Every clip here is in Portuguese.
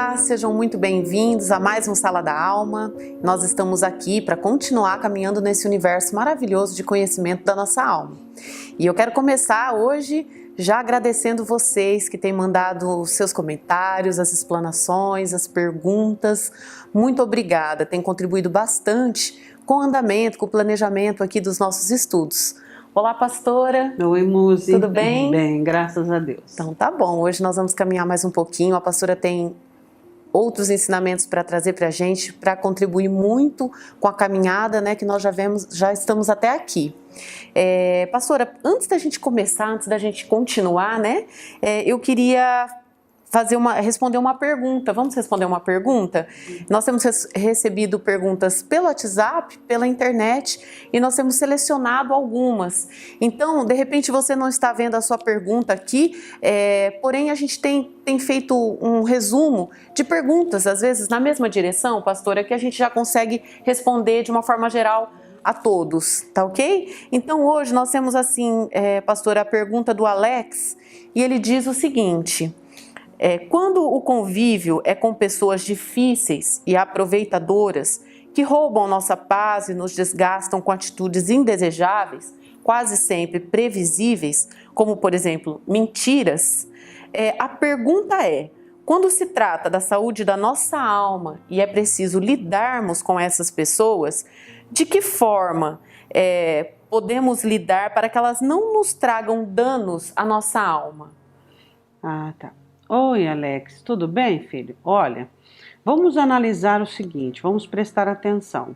Olá, sejam muito bem-vindos a mais um Sala da Alma. Nós estamos aqui para continuar caminhando nesse universo maravilhoso de conhecimento da nossa alma. E eu quero começar hoje já agradecendo vocês que têm mandado os seus comentários, as explanações, as perguntas. Muito obrigada, tem contribuído bastante com o andamento, com o planejamento aqui dos nossos estudos. Olá, pastora. Oi, Muzi. Tudo bem? Bem, graças a Deus. Então tá bom, hoje nós vamos caminhar mais um pouquinho. A pastora tem outros ensinamentos para trazer para a gente, para contribuir muito com a caminhada, né, que nós já estamos até aqui. Pastora, antes da gente começar, antes da gente continuar, né, eu queria responder uma pergunta. Vamos responder uma pergunta? Nós temos recebido perguntas pelo WhatsApp, pela internet, e nós temos selecionado algumas. Então, de repente você não está vendo a sua pergunta aqui, porém a gente tem feito um resumo de perguntas, às vezes na mesma direção, pastora, que a gente já consegue responder de uma forma geral a todos, tá ok? Então hoje nós temos assim, pastora, a pergunta do Alex, e ele diz o seguinte: quando o convívio é com pessoas difíceis e aproveitadoras, que roubam nossa paz e nos desgastam com atitudes indesejáveis, quase sempre previsíveis, como por exemplo, mentiras, a pergunta é: quando se trata da saúde da nossa alma e é preciso lidarmos com essas pessoas, de que forma podemos lidar para que elas não nos tragam danos à nossa alma? Ah, tá. Oi, Alex, tudo bem, filho? Olha, vamos analisar o seguinte, vamos prestar atenção.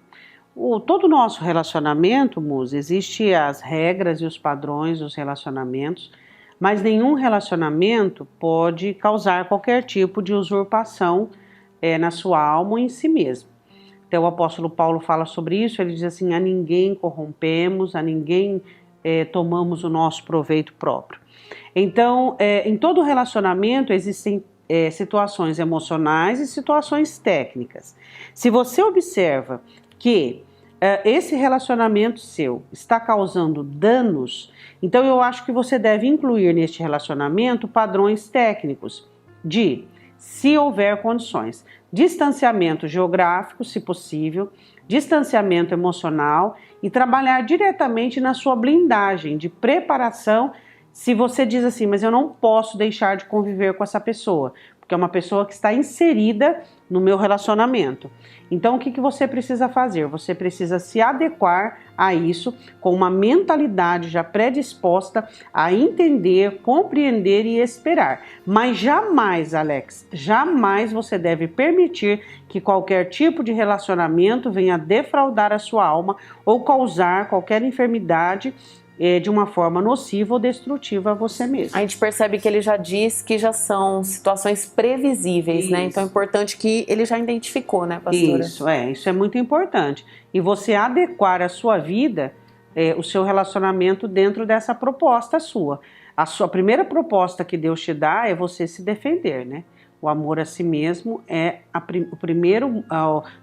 Todo o nosso relacionamento, Muzi, existe as regras e os padrões dos relacionamentos, mas nenhum relacionamento pode causar qualquer tipo de usurpação na sua alma ou em si mesmo. Então o apóstolo Paulo fala sobre isso, ele diz assim: a ninguém corrompemos, a ninguém tomamos o nosso proveito próprio. Então, em todo relacionamento existem situações emocionais e situações técnicas. Se você observa que esse relacionamento seu está causando danos, então eu acho que você deve incluir neste relacionamento padrões técnicos de, se houver condições, distanciamento geográfico, se possível, distanciamento emocional e trabalhar diretamente na sua blindagem de preparação. Se você diz assim, mas eu não posso deixar de conviver com essa pessoa, porque é uma pessoa que está inserida no meu relacionamento. Então, o que você precisa fazer? Você precisa se adequar a isso com uma mentalidade já predisposta a entender, compreender e esperar. Mas jamais, Alex, jamais você deve permitir que qualquer tipo de relacionamento venha defraudar a sua alma ou causar qualquer enfermidade de uma forma nociva ou destrutiva a você mesmo. A gente percebe que ele já diz que já são situações previsíveis, né? Então é importante que ele já identificou, né, pastora? Isso é muito importante. E você adequar a sua vida, o seu relacionamento dentro dessa proposta sua. A sua primeira proposta que Deus te dá é você se defender, né? O amor a si mesmo é a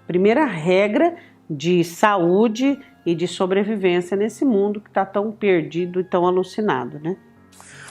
primeira regra de saúde e de sobrevivência nesse mundo que está tão perdido e tão alucinado, né?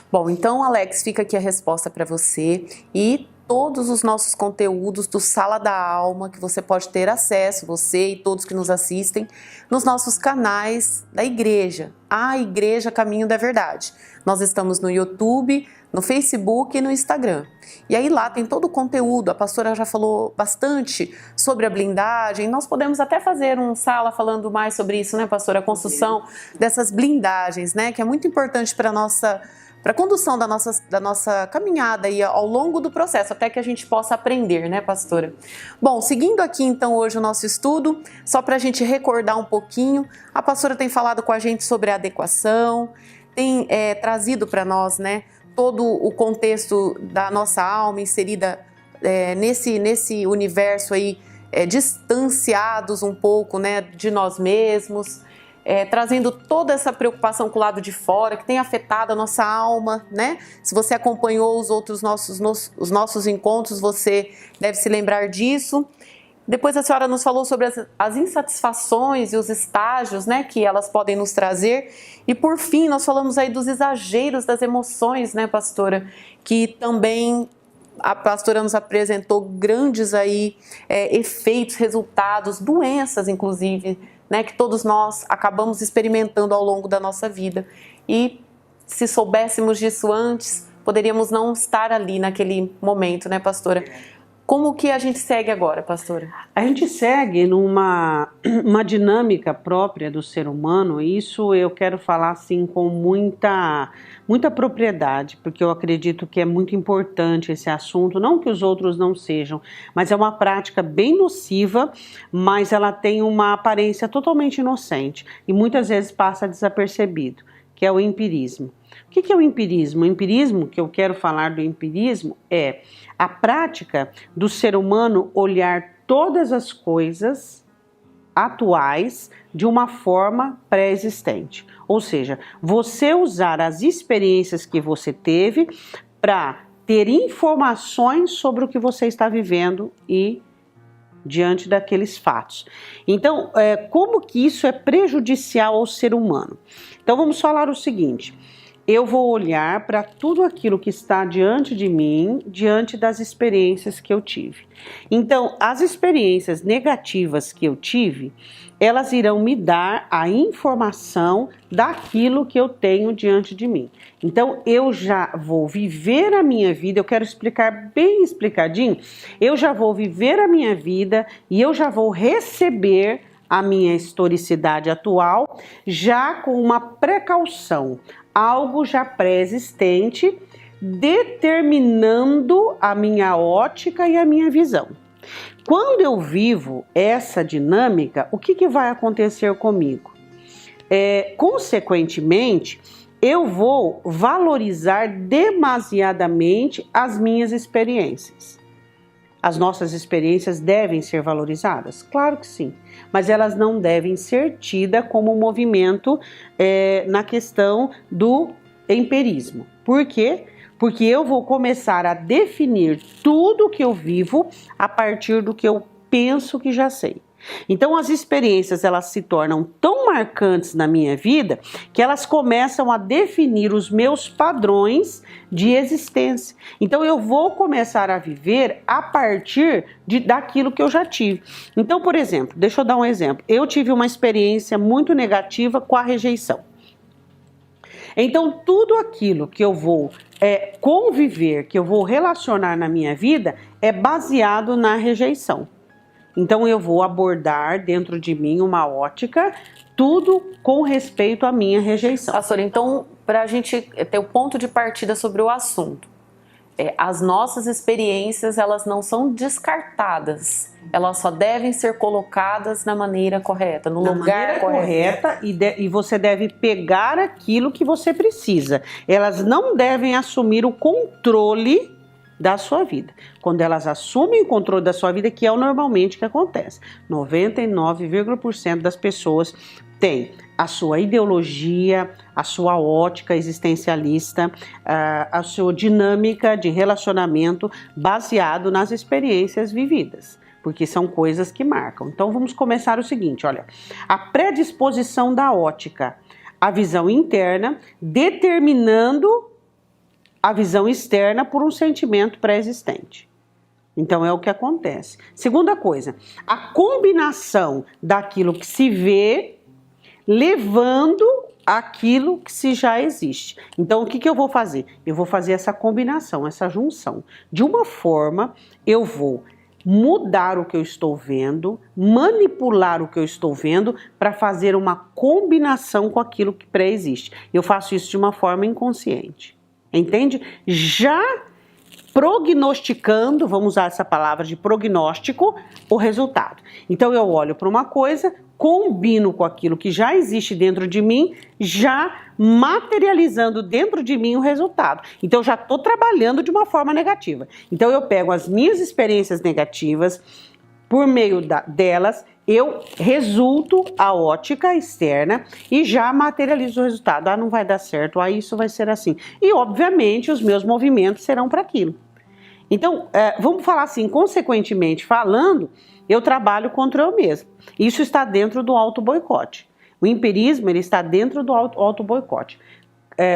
Bom, então, Alex, fica aqui a resposta para você e todos os nossos conteúdos do Sala da Alma que você pode ter acesso, você e todos que nos assistem, nos nossos canais da igreja, a Igreja Caminho da Verdade. Nós estamos no YouTube, no Facebook e no Instagram. E aí lá tem todo o conteúdo, a pastora já falou bastante sobre a blindagem, nós podemos até fazer um sala falando mais sobre isso, né, pastora? A construção dessas blindagens, né, que é muito importante para a condução da nossa caminhada aí ao longo do processo, até que a gente possa aprender, né, pastora? Bom, seguindo aqui então hoje o nosso estudo, só para a gente recordar um pouquinho, a pastora tem falado com a gente sobre a adequação, tem trazido para nós, né, todo o contexto da nossa alma inserida nesse universo aí, distanciados um pouco, né, de nós mesmos, trazendo toda essa preocupação com o lado de fora, que tem afetado a nossa alma, né? Se você acompanhou os nossos encontros, você deve se lembrar disso. Depois a senhora nos falou sobre as insatisfações e os estágios, né, que elas podem nos trazer. E por fim, nós falamos aí dos exageros das emoções, né, pastora? Que também a pastora nos apresentou grandes aí efeitos, resultados, doenças inclusive, né, que todos nós acabamos experimentando ao longo da nossa vida. E se soubéssemos disso antes, poderíamos não estar ali naquele momento, né, pastora? Como que a gente segue agora, pastora? A gente segue numa dinâmica própria do ser humano, e isso eu quero falar assim com muita propriedade, porque eu acredito que é muito importante esse assunto, não que os outros não sejam, mas é uma prática bem nociva, mas ela tem uma aparência totalmente inocente e muitas vezes passa desapercebido, que é o empirismo. O que é o empirismo? O empirismo, que eu quero falar do empirismo, é a prática do ser humano olhar todas as coisas atuais de uma forma pré-existente. Ou seja, você usar as experiências que você teve para ter informações sobre o que você está vivendo e diante daqueles fatos. Então, como que isso é prejudicial ao ser humano? Então, vamos falar o seguinte: eu vou olhar para tudo aquilo que está diante de mim, diante das experiências que eu tive. Então, as experiências negativas que eu tive, elas irão me dar a informação daquilo que eu tenho diante de mim. Então, eu já vou viver a minha vida, eu quero explicar bem explicadinho, eu já vou viver a minha vida e eu já vou receber a minha historicidade atual já com uma precaução, algo já pré-existente, determinando a minha ótica e a minha visão. Quando eu vivo essa dinâmica, o que vai acontecer comigo? Consequentemente, eu vou valorizar demasiadamente as minhas experiências. As nossas experiências devem ser valorizadas? Claro que sim, mas elas não devem ser tidas como um movimento na questão do empirismo. Por quê? Porque eu vou começar a definir tudo que eu vivo a partir do que eu penso que já sei. Então as experiências elas se tornam tão marcantes na minha vida que elas começam a definir os meus padrões de existência. Então eu vou começar a viver a partir daquilo que eu já tive. Então, por exemplo, deixa eu dar um exemplo. Eu tive uma experiência muito negativa com a rejeição. Então tudo aquilo que eu vou conviver, que eu vou relacionar na minha vida é baseado na rejeição. Então eu vou abordar dentro de mim uma ótica, tudo com respeito à minha rejeição. Pastora, então para a gente ter o ponto de partida sobre o assunto, as nossas experiências elas não são descartadas, elas só devem ser colocadas na maneira correta, no lugar correto. E você deve pegar aquilo que você precisa. Elas não devem assumir o controle da sua vida. Quando elas assumem o controle da sua vida, que é o normalmente que acontece. 99,% das pessoas têm a sua ideologia, a sua ótica existencialista, a sua dinâmica de relacionamento baseado nas experiências vividas, porque são coisas que marcam. Então vamos começar o seguinte, olha, a predisposição da ótica, a visão interna, determinando a visão externa por um sentimento pré-existente. Então é o que acontece. Segunda coisa, a combinação daquilo que se vê levando aquilo que se já existe. Então o que eu vou fazer? Eu vou fazer essa combinação, essa junção. De uma forma eu vou mudar o que eu estou vendo, manipular o que eu estou vendo para fazer uma combinação com aquilo que pré-existe. Eu faço isso de uma forma inconsciente. Entende? Já prognosticando, vamos usar essa palavra de prognóstico, o resultado. Então eu olho para uma coisa, combino com aquilo que já existe dentro de mim, já materializando dentro de mim o resultado. Então eu já estou trabalhando de uma forma negativa. Então eu pego as minhas experiências negativas, por meio delas, eu resulto a ótica externa e já materializo o resultado. Ah, não vai dar certo, ah, isso vai ser assim. E, obviamente, os meus movimentos serão para aquilo. Então, vamos falar assim, consequentemente falando, eu trabalho contra eu mesmo. Isso está dentro do auto-boicote. O empirismo, ele está dentro do auto-boicote.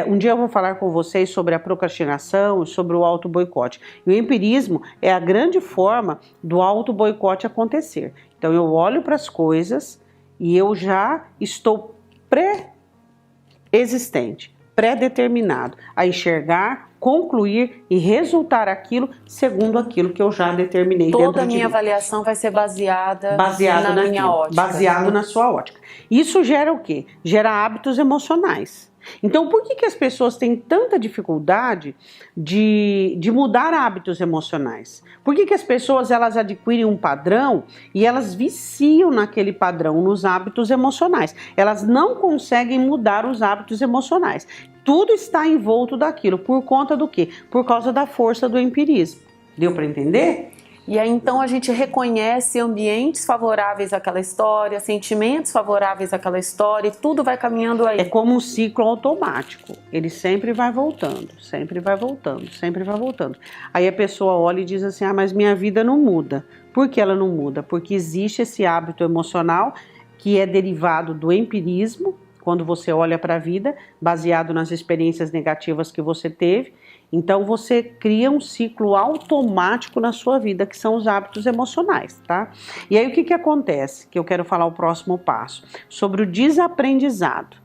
Um dia eu vou falar com vocês sobre a procrastinação e sobre o auto-boicote. E o empirismo é a grande forma do auto-boicote acontecer. Então eu olho para as coisas e eu já estou pré-existente, pré-determinado a enxergar, concluir e resultar aquilo segundo aquilo que eu já determinei dentro de mim. Toda a minha avaliação vai ser baseada na minha ótica. Baseado na sua ótica. Isso gera o quê? Gera hábitos emocionais. Então, por que as pessoas têm tanta dificuldade de mudar hábitos emocionais? Por que as pessoas elas adquirem um padrão e elas viciam naquele padrão, nos hábitos emocionais? Elas não conseguem mudar os hábitos emocionais. Tudo está envolto daquilo. Por conta do quê? Por causa da força do empirismo. Deu para entender? E aí então a gente reconhece ambientes favoráveis àquela história, sentimentos favoráveis àquela história e tudo vai caminhando aí. É como um ciclo automático, ele sempre vai voltando, sempre vai voltando, sempre vai voltando. Aí a pessoa olha e diz assim, mas minha vida não muda. Por que ela não muda? Porque existe esse hábito emocional que é derivado do empirismo, quando você olha para a vida, baseado nas experiências negativas que você teve. Então você cria um ciclo automático na sua vida, que são os hábitos emocionais, tá? E aí o que acontece? Que eu quero falar o próximo passo, sobre o desaprendizado.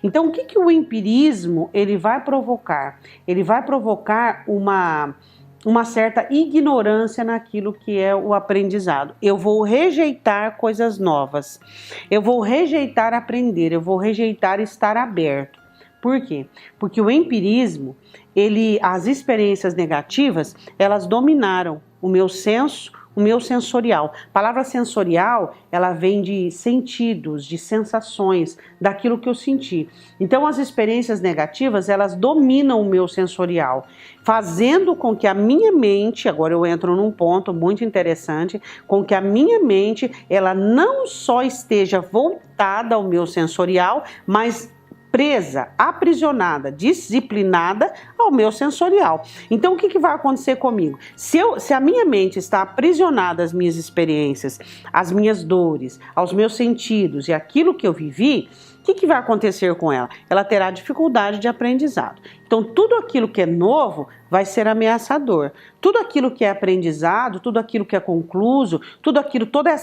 Então o que o empirismo ele vai provocar? Ele vai provocar uma certa ignorância naquilo que é o aprendizado. Eu vou rejeitar coisas novas, eu vou rejeitar aprender, eu vou rejeitar estar aberto. Por quê? Porque o empirismo, as experiências negativas, elas dominaram o meu senso, o meu sensorial. A palavra sensorial, ela vem de sentidos, de sensações, daquilo que eu senti. Então, as experiências negativas, elas dominam o meu sensorial, fazendo com que a minha mente, agora eu entro num ponto muito interessante, com que a minha mente, ela não só esteja voltada ao meu sensorial, mas presa, aprisionada, disciplinada ao meu sensorial. Então o que vai acontecer comigo? Se a minha mente está aprisionada às minhas experiências, às minhas dores, aos meus sentidos e aquilo que eu vivi, o que vai acontecer com ela? Ela terá dificuldade de aprendizado. Então tudo aquilo que é novo vai ser ameaçador. Tudo aquilo que é aprendizado, tudo aquilo que é concluso, todo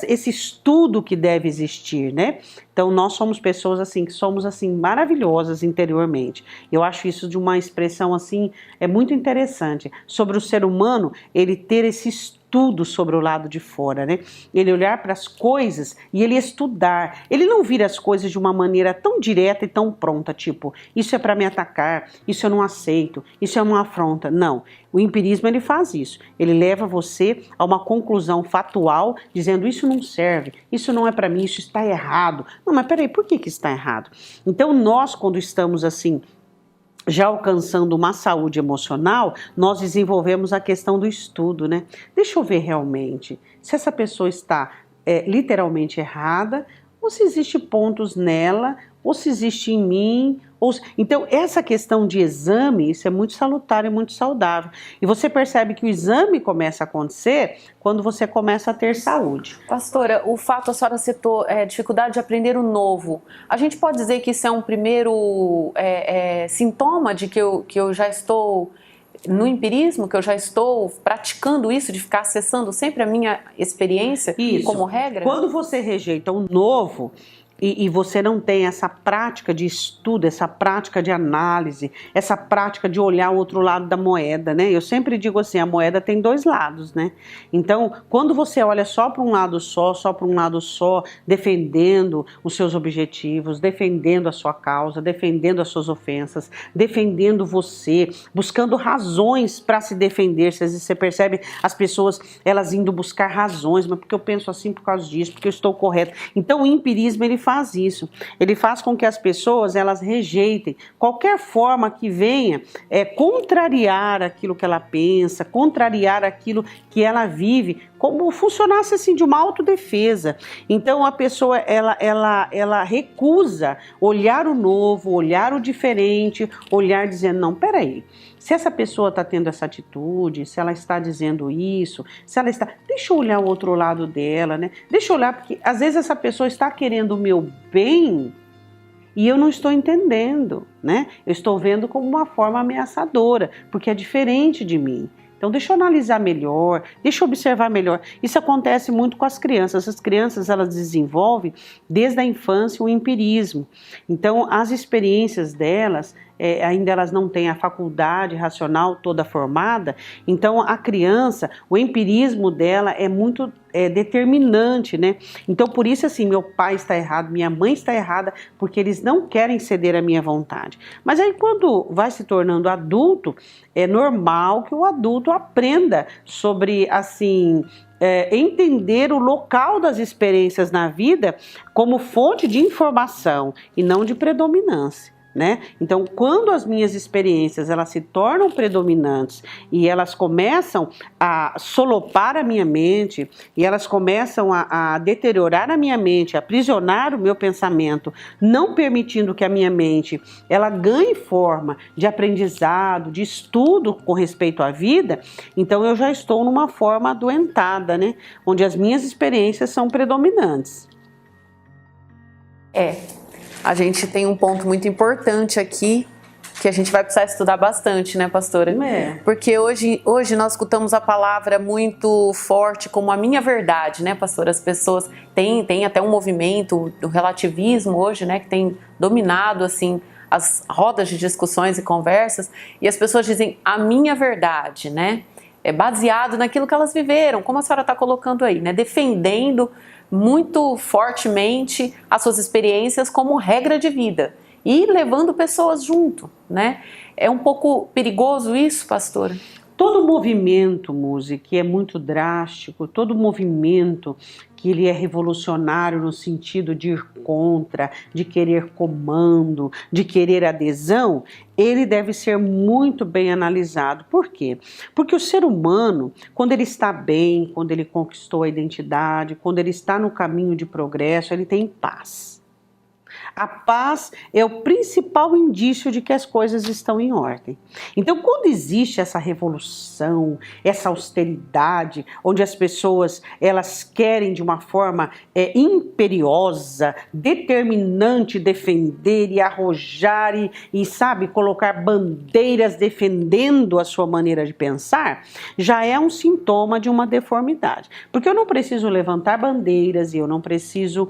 esse estudo que deve existir, né? Então nós somos pessoas assim, que somos assim maravilhosas interiormente. Eu acho isso de uma expressão assim, é muito interessante, sobre o ser humano, ele ter esse estudo sobre o lado de fora, né? Ele olhar para as coisas e ele estudar. Ele não vira as coisas de uma maneira tão direta e tão pronta, tipo, isso é para me atacar, isso eu não aceito, isso é uma afronta. Não, o empirismo ele faz isso. Ele leva você a uma conclusão fatual, dizendo isso não serve, isso não é para mim, isso está errado. Não, mas peraí, por que está errado? Então nós, quando estamos assim, já alcançando uma saúde emocional, nós desenvolvemos a questão do estudo, né? Deixa eu ver realmente se essa pessoa está literalmente errada, ou se existem pontos nela, ou se existe em mim. Então, essa questão de exame, isso é muito salutar e muito saudável. E você percebe que o exame começa a acontecer quando você começa a ter saúde. Pastora, o fato, a senhora citou, dificuldade de aprender o novo. A gente pode dizer que isso é um primeiro sintoma de que eu já estou no empirismo, que eu já estou praticando isso, de ficar acessando sempre a minha experiência como regra? Quando você rejeita o novo, e você não tem essa prática de estudo, essa prática de análise, essa prática de olhar o outro lado da moeda, né? Eu sempre digo assim, a moeda tem dois lados, né? Então, quando você olha só para um lado só, defendendo os seus objetivos, defendendo a sua causa, defendendo as suas ofensas, defendendo você, buscando razões para se defender. Às vezes você percebe as pessoas, elas indo buscar razões, mas porque eu penso assim por causa disso, porque eu estou correto. Então, o empirismo, ele faz isso. Ele faz com que as pessoas, elas rejeitem qualquer forma que venha contrariar aquilo que ela pensa, contrariar aquilo que ela vive, como funcionasse assim de uma autodefesa. Então a pessoa, ela recusa olhar o novo, olhar o diferente, olhar dizendo, não, peraí, se essa pessoa está tendo essa atitude, se ela está dizendo isso, se ela está... Deixa eu olhar o outro lado dela, né? Deixa eu olhar, porque às vezes essa pessoa está querendo o meu bem e eu não estou entendendo, né? Eu estou vendo como uma forma ameaçadora, porque é diferente de mim. Então deixa eu analisar melhor, deixa eu observar melhor. Isso acontece muito com as crianças. As crianças, elas desenvolvem desde a infância o empirismo. Então as experiências delas, ainda elas não têm a faculdade racional toda formada. Então a criança, o empirismo dela é muito determinante, né? Então por isso assim, meu pai está errado, minha mãe está errada, porque eles não querem ceder à minha vontade. Mas aí quando vai se tornando adulto, é normal que o adulto aprenda sobre assim, entender o local das experiências na vida como fonte de informação e não de predominância. Né? Então, quando as minhas experiências elas se tornam predominantes e elas começam a solopar a minha mente e elas começam a deteriorar a minha mente, a aprisionar o meu pensamento, não permitindo que a minha mente ela ganhe forma de aprendizado, de estudo com respeito à vida, então eu já estou numa forma adoentada, né? Onde as minhas experiências são predominantes. A gente tem um ponto muito importante aqui, que a gente vai precisar estudar bastante, né, pastora? Porque hoje nós escutamos a palavra muito forte como a minha verdade, né, pastora? As pessoas têm até um movimento do relativismo hoje, né, que tem dominado, assim, as rodas de discussões e conversas, e as pessoas dizem a minha verdade, né? É baseado naquilo que elas viveram, como a senhora está colocando aí, né? Defendendo muito fortemente as suas experiências como regra de vida e levando pessoas junto, né? É um pouco perigoso isso, pastora? Todo movimento, Muzi, que é muito drástico, todo movimento que ele é revolucionário no sentido de ir contra, de querer comando, de querer adesão, ele deve ser muito bem analisado. Por quê? Porque o ser humano, quando ele está bem, quando ele conquistou a identidade, quando ele está no caminho de progresso, ele tem paz. A paz é o principal indício de que as coisas estão em ordem. Então, quando existe essa revolução, essa austeridade, onde as pessoas elas querem de uma forma imperiosa, determinante defender e arrojar e sabe, colocar bandeiras defendendo a sua maneira de pensar, já é um sintoma de uma deformidade. Porque eu não preciso levantar bandeiras e eu não preciso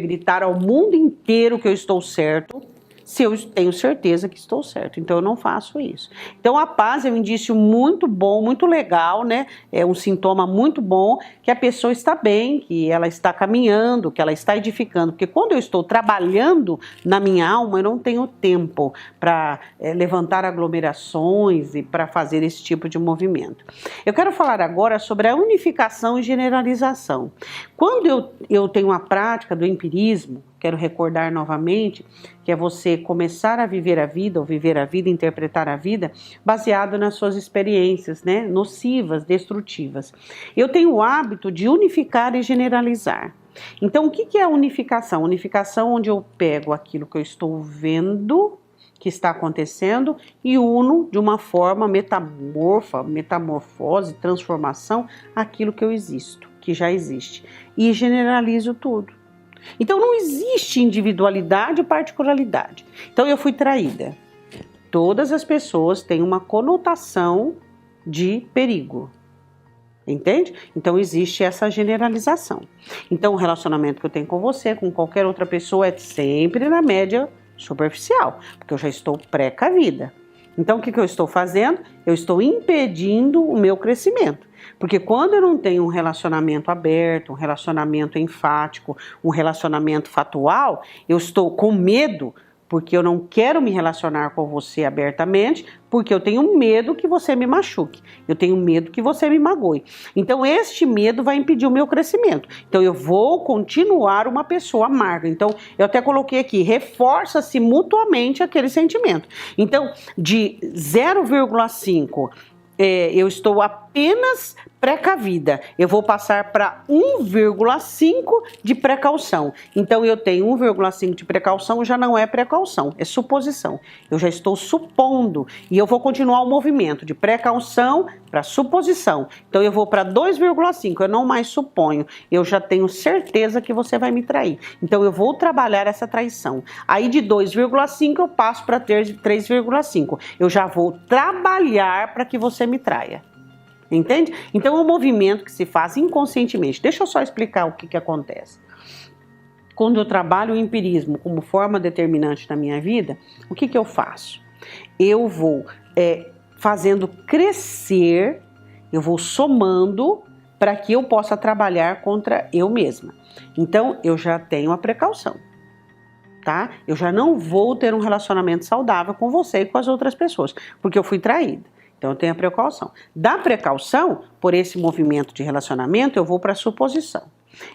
gritar ao mundo inteiro que eu estou certo, se eu tenho certeza que estou certo. Então eu não faço isso. Então a paz é um indício muito bom, muito legal, né? É um sintoma muito bom que a pessoa está bem, que ela está caminhando, que ela está edificando. Porque quando eu estou trabalhando na minha alma, eu não tenho tempo para levantar aglomerações e para fazer esse tipo de movimento. Eu quero falar agora sobre a unificação e generalização. Quando eu tenho a prática do empirismo, quero recordar novamente, que é você começar a viver a vida, ou viver a vida, interpretar a vida, baseado nas suas experiências, né, nocivas, destrutivas. Eu tenho o hábito de unificar e generalizar. Então, o que é a unificação? Unificação onde eu pego aquilo que eu estou vendo, que está acontecendo, e uno de uma forma metamorfose, transformação, aquilo que eu existo, que já existe. E generalizo tudo. Então não existe individualidade e particularidade. Então eu fui traída. Todas as pessoas têm uma conotação de perigo. Entende? Então existe essa generalização. Então o relacionamento que eu tenho com você, com qualquer outra pessoa, é sempre na média superficial, porque eu já estou pré-cavida. Então o que eu estou fazendo? Eu estou impedindo o meu crescimento. Porque quando eu não tenho um relacionamento aberto, um relacionamento enfático, um relacionamento fatual, eu estou com medo, porque eu não quero me relacionar com você abertamente, porque eu tenho medo que você me machuque, eu tenho medo que você me magoe. Então este medo vai impedir o meu crescimento. Então eu vou continuar uma pessoa amarga. Então eu até coloquei aqui, reforça-se mutuamente aquele sentimento. Então de 0,5 eu estou apenas precavida. Eu vou passar para 1,5 de precaução. Então eu tenho 1,5 de precaução, já não é precaução, é suposição. Eu já estou supondo e eu vou continuar o movimento de precaução para suposição. Então eu vou para 2,5, eu não mais suponho. Eu já tenho certeza que você vai me trair. Então eu vou trabalhar essa traição. Aí de 2,5 eu passo para 3,5. Eu já vou trabalhar para que você me traia. Entende? Então é um movimento que se faz inconscientemente. Deixa eu só explicar o que acontece. Quando eu trabalho o empirismo como forma determinante da minha vida, o que eu faço? Eu vou fazendo crescer, eu vou somando para que eu possa trabalhar contra eu mesma. Então eu já tenho a precaução, tá? Eu já não vou ter um relacionamento saudável com você e com as outras pessoas, porque eu fui traída. Então eu tenho a precaução. Da precaução, por esse movimento de relacionamento, eu vou para a suposição.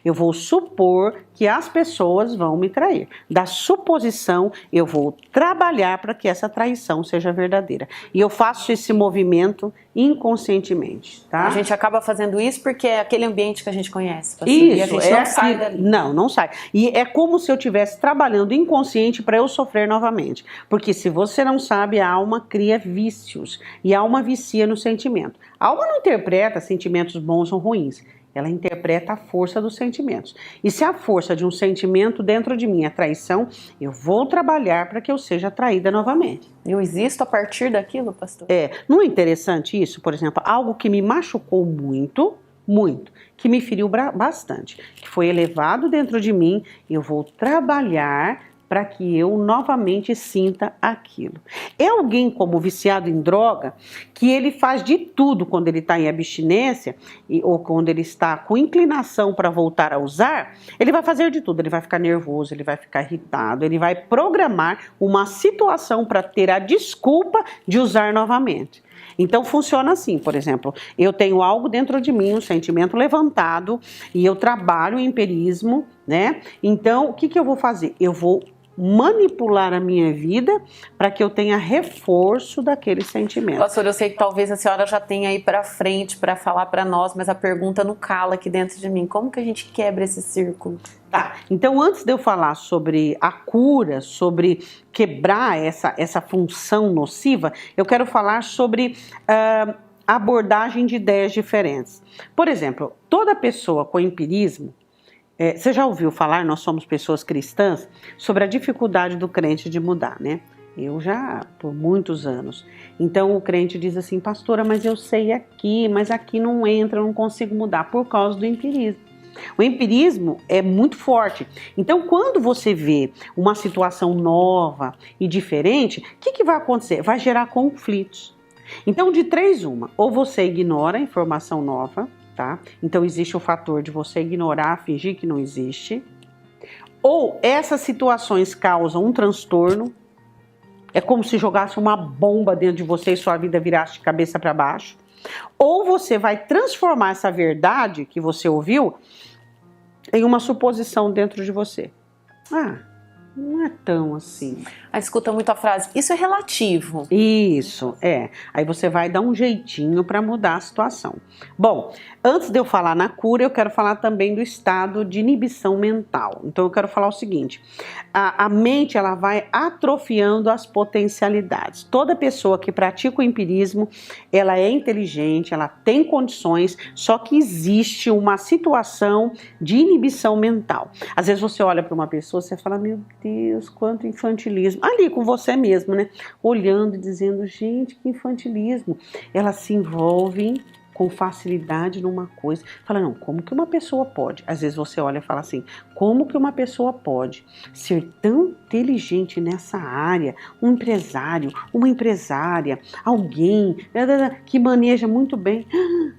Eu vou supor que as pessoas vão me trair. Da suposição, eu vou trabalhar para que essa traição seja verdadeira. E eu faço esse movimento inconscientemente, tá? A gente acaba fazendo isso porque é aquele ambiente que a gente conhece. Isso, e a gente não sai dali. Não sai. E é como se eu estivesse trabalhando inconsciente para eu sofrer novamente. Porque se você não sabe, a alma cria vícios. E a alma vicia no sentimento. A alma não interpreta sentimentos bons ou ruins. Ela interpreta a força dos sentimentos. E se a força de um sentimento dentro de mim é traição, eu vou trabalhar para que eu seja traída novamente. Eu existo a partir daquilo, pastor? Não é interessante isso? Por exemplo, algo que me machucou muito, que me feriu bastante, que foi elevado dentro de mim, eu vou trabalhar para que eu novamente sinta aquilo. É alguém como viciado em droga, que ele faz de tudo quando ele está em abstinência, ou quando ele está com inclinação para voltar a usar, ele vai fazer de tudo, ele vai ficar nervoso, ele vai ficar irritado, ele vai programar uma situação para ter a desculpa de usar novamente. Então funciona assim, por exemplo, eu tenho algo dentro de mim, um sentimento levantado, e eu trabalho em empirismo, né? Então o que eu vou fazer? Eu vou manipular a minha vida para que eu tenha reforço daquele sentimento. Pastor, eu sei que talvez a senhora já tenha aí para frente para falar para nós, mas a pergunta não cala aqui dentro de mim. Como que a gente quebra esse círculo? Tá, então antes de eu falar sobre a cura, sobre quebrar essa função nociva, eu quero falar sobre abordagem de ideias diferentes. Por exemplo, toda pessoa com empirismo, você já ouviu falar, nós somos pessoas cristãs, sobre a dificuldade do crente de mudar, né? Eu já, por muitos anos. Então o crente diz assim, pastora, mas eu sei aqui, mas aqui não entra, eu não consigo mudar por causa do empirismo. O empirismo é muito forte. Então quando você vê uma situação nova e diferente, o que vai acontecer? Vai gerar conflitos. Então de 3 uma, ou você ignora a informação nova, tá? Então existe o fator de você ignorar, fingir que não existe. Ou essas situações causam um transtorno. É como se jogasse uma bomba dentro de você e sua vida virasse de cabeça para baixo. Ou você vai transformar essa verdade que você ouviu em uma suposição dentro de você. Não é tão assim. Escuta muito a frase, isso é relativo. Isso, Aí você vai dar um jeitinho para mudar a situação. Bom, antes de eu falar na cura, eu quero falar também do estado de inibição mental. Então eu quero falar o seguinte, a mente ela vai atrofiando as potencialidades. Toda pessoa que pratica o empirismo, ela é inteligente, ela tem condições, só que existe uma situação de inibição mental. Às vezes você olha para uma pessoa e você fala, meu Deus, quanto infantilismo. Ali com você mesmo, né? Olhando e dizendo, gente, que infantilismo. Ela se envolve com facilidade numa coisa. Fala, não, como que uma pessoa pode? Às vezes você olha e fala assim, como que uma pessoa pode ser tão inteligente nessa área? Um empresário, uma empresária, alguém que maneja muito bem.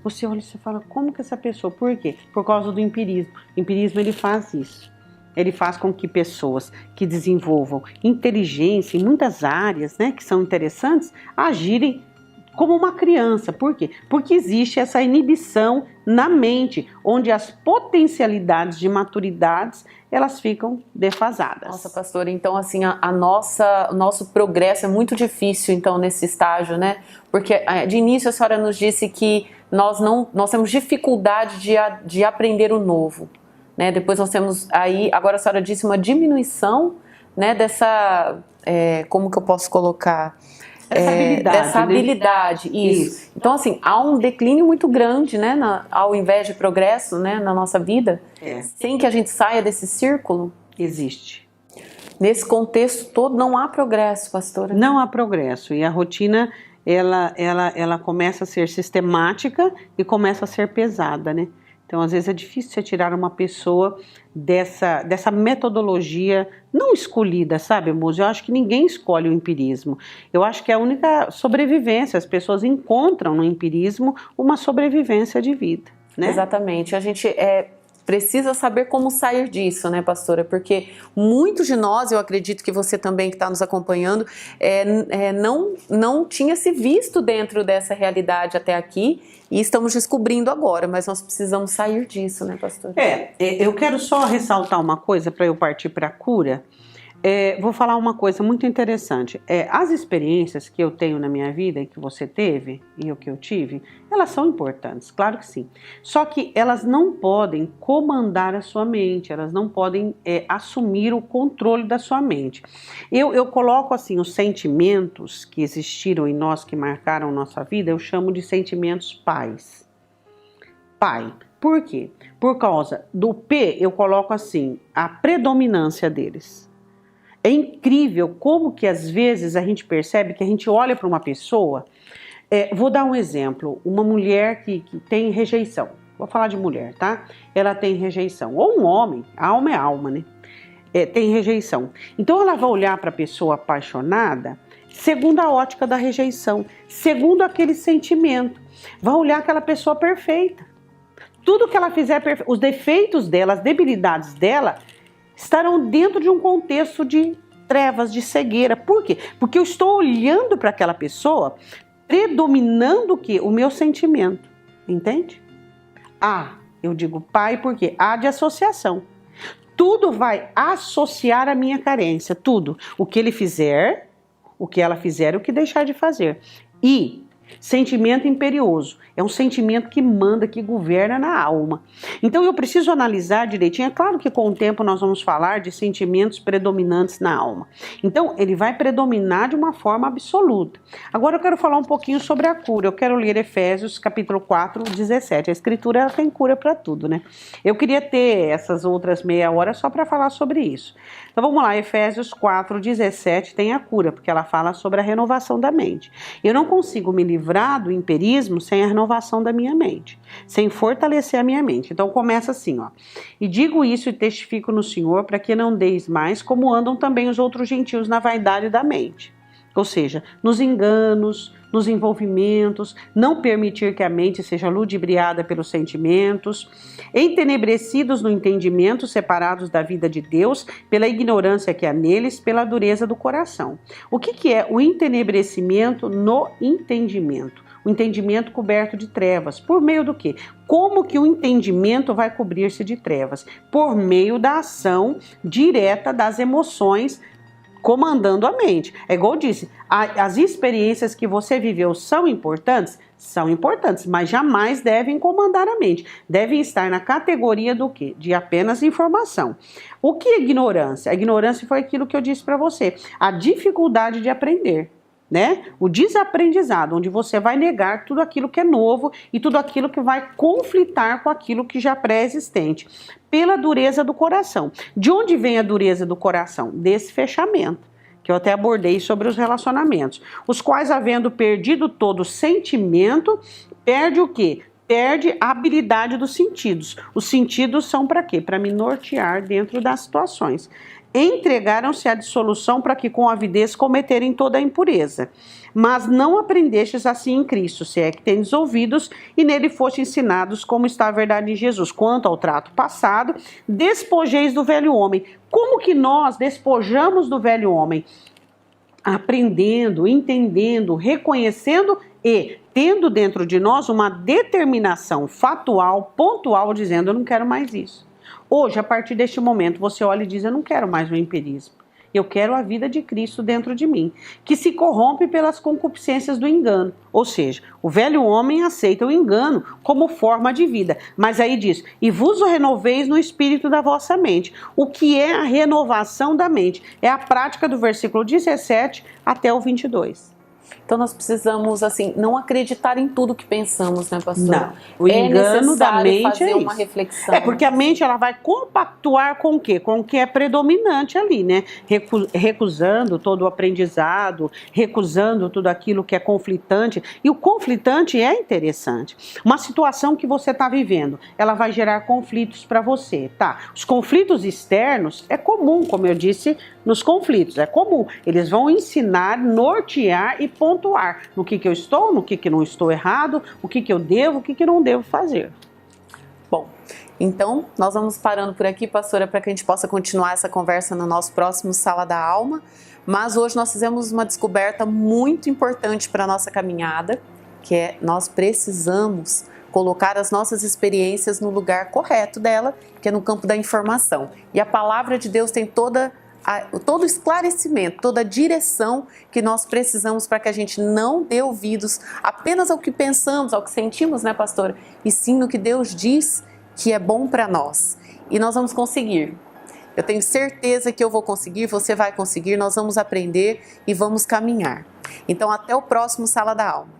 Você olha e você fala, como que essa pessoa? Por quê? Por causa do empirismo. O empirismo, ele faz isso. Ele faz com que pessoas que desenvolvam inteligência em muitas áreas, né, que são interessantes, agirem como uma criança. Por quê? Porque existe essa inibição na mente, onde as potencialidades de maturidades, elas ficam defasadas. Nossa, pastora, então assim, o nosso progresso é muito difícil, então, nesse estágio, né? Porque de início a senhora nos disse que nós temos dificuldade de aprender o novo, né? Depois nós temos aí, agora a senhora disse uma diminuição, né, dessa, como que eu posso colocar? Dessa habilidade, né? Isso. Então, assim, há um declínio muito grande, né, ao invés de progresso, né, na nossa vida, sem que a gente saia desse círculo. Existe. Nesse contexto todo não há progresso, pastora? Não há progresso, e a rotina, ela começa a ser sistemática e começa a ser pesada, né? Então, às vezes é difícil você tirar uma pessoa dessa metodologia não escolhida, sabe, Muzi? Eu acho que ninguém escolhe o empirismo. Eu acho que é a única sobrevivência. As pessoas encontram no empirismo uma sobrevivência de vida, né? Exatamente. A gente precisa saber como sair disso, né, pastora? Porque muitos de nós, eu acredito que você também que está nos acompanhando, não tinha se visto dentro dessa realidade até aqui e estamos descobrindo agora, mas nós precisamos sair disso, né, pastora? Eu quero só ressaltar uma coisa para eu partir para a cura. Vou falar uma coisa muito interessante. As experiências que eu tenho na minha vida e que você teve e o que eu tive, elas são importantes, claro que sim. Só que elas não podem comandar a sua mente, elas não podem assumir o controle da sua mente. Eu coloco assim os sentimentos que existiram em nós, que marcaram nossa vida, eu chamo de sentimentos pais. Pai. Por quê? Por causa do P, eu coloco assim, a predominância deles. É incrível como que às vezes a gente percebe que a gente olha para uma pessoa, vou dar um exemplo, uma mulher que tem rejeição, vou falar de mulher, tá? Ela tem rejeição, ou um homem, alma é alma, né? Tem rejeição. Então ela vai olhar para a pessoa apaixonada segundo a ótica da rejeição, segundo aquele sentimento, vai olhar aquela pessoa perfeita. Tudo que ela fizer, os defeitos dela, as debilidades dela, estarão dentro de um contexto de trevas, de cegueira. Por quê? Porque eu estou olhando para aquela pessoa, predominando o quê? O meu sentimento. Entende? Eu digo pai porque há de associação. Tudo vai associar a minha carência, tudo. O que ele fizer, o que ela fizer, o que deixar de fazer. E sentimento imperioso, é um sentimento que manda, que governa na alma. Então eu preciso analisar direitinho. É claro que com o tempo nós vamos falar de sentimentos predominantes na alma. Então ele vai predominar de uma forma absoluta. Agora eu quero falar um pouquinho sobre a cura. Eu quero ler Efésios capítulo 4, 17. A escritura ela tem cura para tudo, né? Eu queria ter essas outras meia hora só para falar sobre isso. Então vamos lá, Efésios 4, 17 tem a cura, porque ela fala sobre a renovação da mente. Eu não consigo me livrar do empirismo sem a renovação da minha mente, sem fortalecer a minha mente. Então começa assim, ó. E digo isso e testifico no Senhor para que não deis mais como andam também os outros gentios na vaidade da mente. Ou seja, nos enganos, nos envolvimentos, não permitir que a mente seja ludibriada pelos sentimentos, entenebrecidos no entendimento, separados da vida de Deus, pela ignorância que há neles, pela dureza do coração. O que é o entenebrecimento no entendimento? O entendimento coberto de trevas. Por meio do quê? Como que o entendimento vai cobrir-se de trevas? Por meio da ação direta das emoções comandando a mente. É igual eu disse, as experiências que você viveu são importantes? São importantes, mas jamais devem comandar a mente. Devem estar na categoria do quê? De apenas informação. O que é ignorância? A ignorância foi aquilo que eu disse para você, a dificuldade de aprender, né? O desaprendizado, onde você vai negar tudo aquilo que é novo e tudo aquilo que vai conflitar com aquilo que já é pré-existente, pela dureza do coração. De onde vem a dureza do coração? Desse fechamento, que eu até abordei sobre os relacionamentos, os quais, havendo perdido todo sentimento, perde o quê? Perde a habilidade dos sentidos. Os sentidos são para quê? Para me nortear dentro das situações. Entregaram-se à dissolução para que com avidez cometerem toda a impureza. Mas não aprendestes assim em Cristo, se é que tendes ouvidos e nele foste ensinados como está a verdade em Jesus. Quanto ao trato passado, despojeis do velho homem. Como que nós despojamos do velho homem? aprendendo, entendendo, reconhecendo e tendo dentro de nós uma determinação factual, pontual, dizendo: eu não quero mais isso. Hoje, a partir deste momento, você olha e diz: eu não quero mais o empirismo. Eu quero a vida de Cristo dentro de mim, que se corrompe pelas concupiscências do engano. Ou seja, o velho homem aceita o engano como forma de vida. Mas aí diz: e vos renoveis no espírito da vossa mente. O que é a renovação da mente? É a prática do versículo 17 até o 22. Então nós precisamos, assim, não acreditar em tudo que pensamos, né, pastora? Não, o engano da mente fazer é uma isso. reflexão. É porque a mente ela vai compactuar com o quê? Com o que é predominante ali, né? Recusando todo o aprendizado, recusando tudo aquilo que é conflitante. E o conflitante é interessante. Uma situação que você está vivendo, ela vai gerar conflitos para você, tá? Os conflitos externos é comum, como eu disse, nos conflitos, é comum. Eles vão ensinar, nortear e pontuar no que eu estou, no que não estou errado, o que eu devo, o que não devo fazer. Bom, então nós vamos parando por aqui, pastora, para que a gente possa continuar essa conversa no nosso próximo Sala da Alma. Mas hoje nós fizemos uma descoberta muito importante para a nossa caminhada, que é: nós precisamos colocar as nossas experiências no lugar correto dela, que é no campo da informação. E a palavra de Deus tem todo o esclarecimento, toda a direção que nós precisamos para que a gente não dê ouvidos apenas ao que pensamos, ao que sentimos, né, pastora? E sim no que Deus diz que é bom para nós. E nós vamos conseguir. Eu tenho certeza que eu vou conseguir, você vai conseguir, nós vamos aprender e vamos caminhar. Então, até o próximo Sala da Alma.